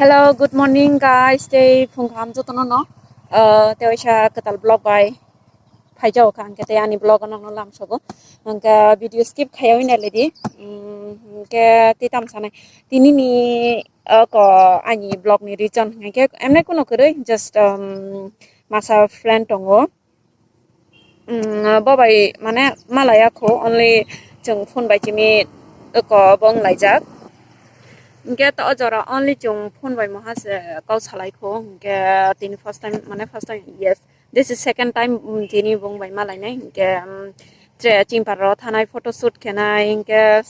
Hello, good morning guys. Today phung kham chu tono no. Te oisha katal vlog by phaijo kan ke te ani vlog no lam sobo. Angka video skip khayo ina ledi. Ke titam sanai. Tini ni ko ani vlog ni reason ngke emne kuno kore just masa friend tongo. Babai mane malaya ko only jeng phone by jimi ko bong laijak. Get ojora only jung phone by mohas kau salai ko ke tini first time yes this is second time tini bong by malai nai ke tre chimparo thanai photo shoot kenai ke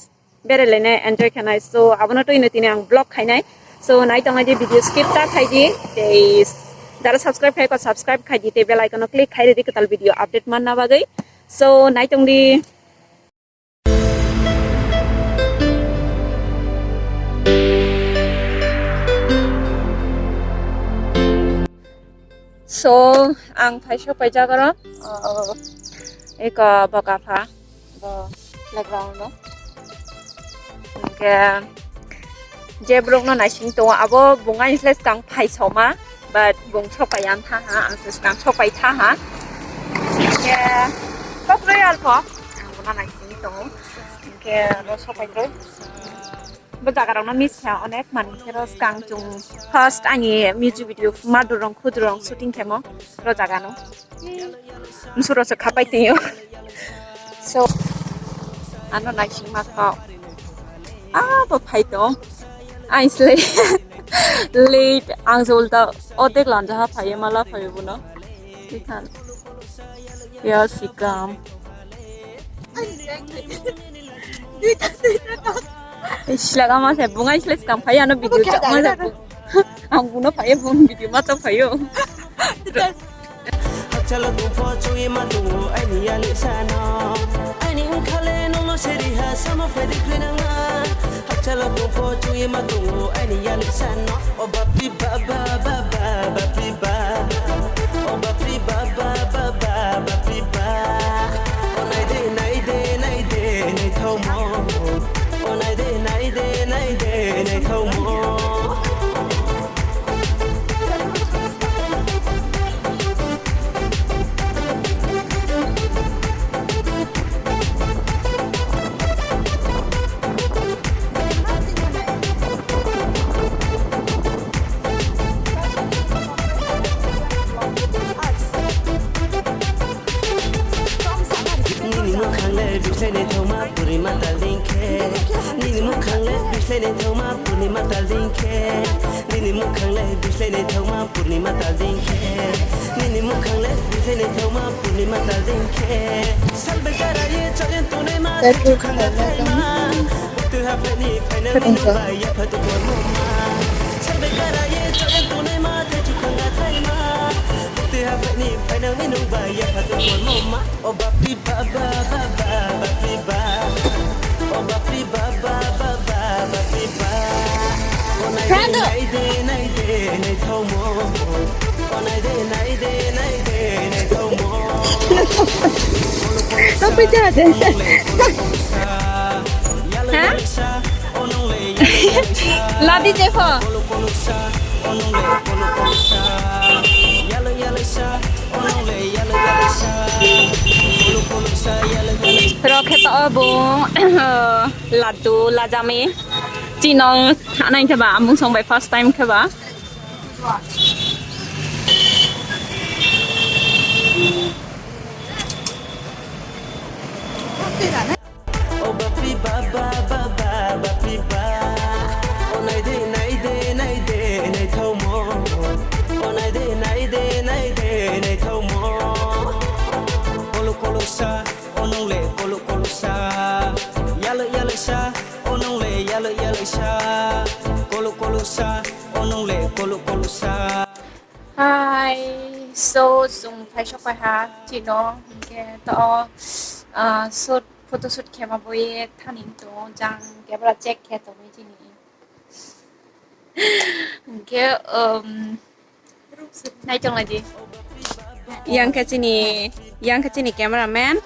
bere lene enjoy kenai so abono to ine tini ang blog khainai so nai tongai je video skip ta khai di te dara subscribe khai ko subscribe khai di te bell icon click khai di katal video update man na bagai so nai tong di so ang phaisho paijagara ek bagafa playground no ke je brok no naising to abo bungai sles kang phaisoma but bung chopayan tha ha ang ses kang chopai tha ha ke kok real ko ang buna naising to ke ro chopai ro Bajagarang na miss ya onek man terus kang jung first ani music video madurong khudurong shooting kemo ro jaga no musuro se khapai teyo so ano nai sing ma ka bo phai to ai slay late ang zolda odek lanja ha phai mala phai bu no tikhan ya sikam Istilah kamu saya bunga istilah kampai anu video cak mana aku, aku no payah bung video mata payah. Apa jadi? Hah? Ladi Jefo. Roket abung ladu lajami. Cinong anak keba, amung song by first time keba. Hi, so sung phai shop pa ha chino ke to shoot photo shoot khema boy thaning to jang camera check khe to me chini ke nai chong la ji yang ka chini cameraman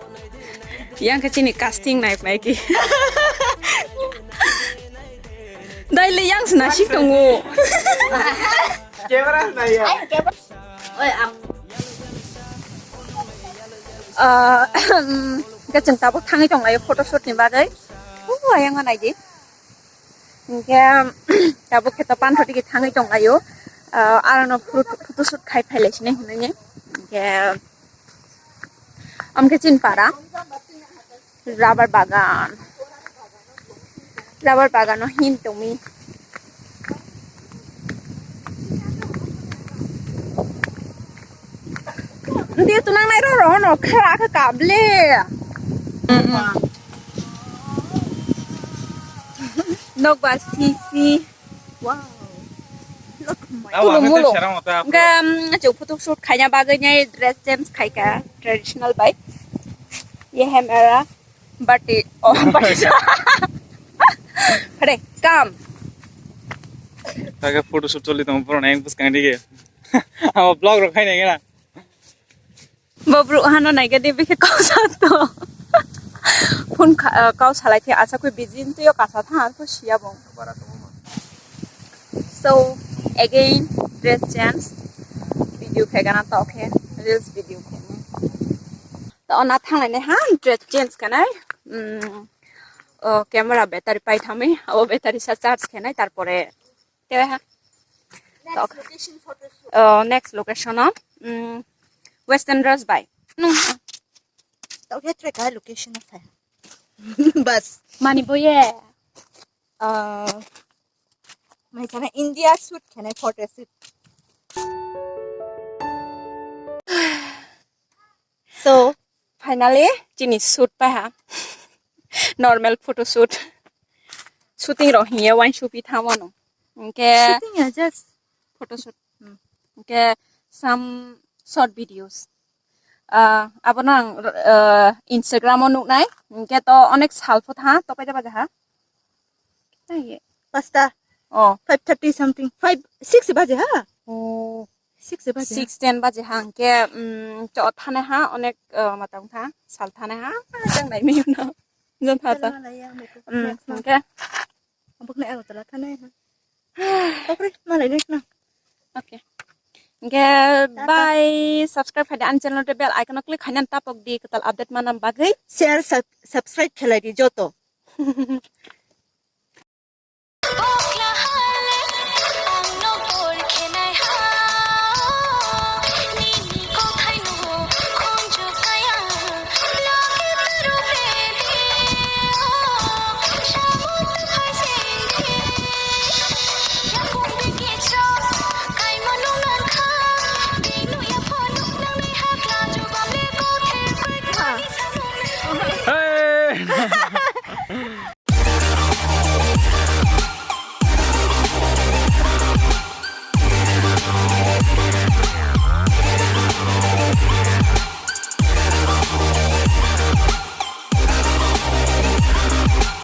yang ka chini casting naik ki ได้เลยยังสนาชิกตรงงู Camera này à? Ôi ăn ก็จึงตาพวกทางให้ตรงไหนโฟโต้ชูตนี่บ้าเลยโอ้ยยังไงดิแกตาพวกแค่ตาปั้นทอดที่ทางให้ตรงไหนอยู่อะไรนะโฟโต้ชูตใครไปเลยใช่ไหมเนี่ยแกke chin para rubber bagan no hin tumi dia tu nang nai ro no khra ka kable nok ba si wow. Look my Đâu mà Mulu. cái một ta. ga chu photo shoot khanya bagai nyai dress sense khai ka traditional bai ye है मेरा बटी और बटी अरे काम ताकि photo shoot चली तो ऊपर नहीं कुछ करने के हम ब्लॉग रखा ही नहीं है ना बब्रु हानो नाइ के देबे के काउसा तो फोन काउस हालाय थे आसा कोई बिजिन तो यो कासा था को सिया बं so again dress chance video खेगना तो ओके reels video खेने तो ना थांनाय ने हा dress chance Kanai camera battery পাই থামে ও ব্যাটারি সা চার্জ খেনাই তারপরে তেবে হা location photo shoot. next location western dress by no Tao ghét try cái location nó phải. Bas. mani boye Mày cái này India shoot cái này photo shoot. So finally chini shoot pa ha normal photo shoot shooting ro hiya one shoot pi thamano okay shooting is just photo shoot okay some short videos abonang instagram onuk nai okay to onek salfo tha to pai jaba ha tai pasta oh 5:30 something 6 baje ha oh 6 baje 6:10 baje ha ke cho thane ha onek matang tha sal thane ha jang nai mi no jon tha ta okay ang buk na ako tala tanay ha okay malay next na okay okay bye subscribe pada an channel te bell icon click khanan tapok di ketal update manam bagai share subscribe khelai di joto Hey!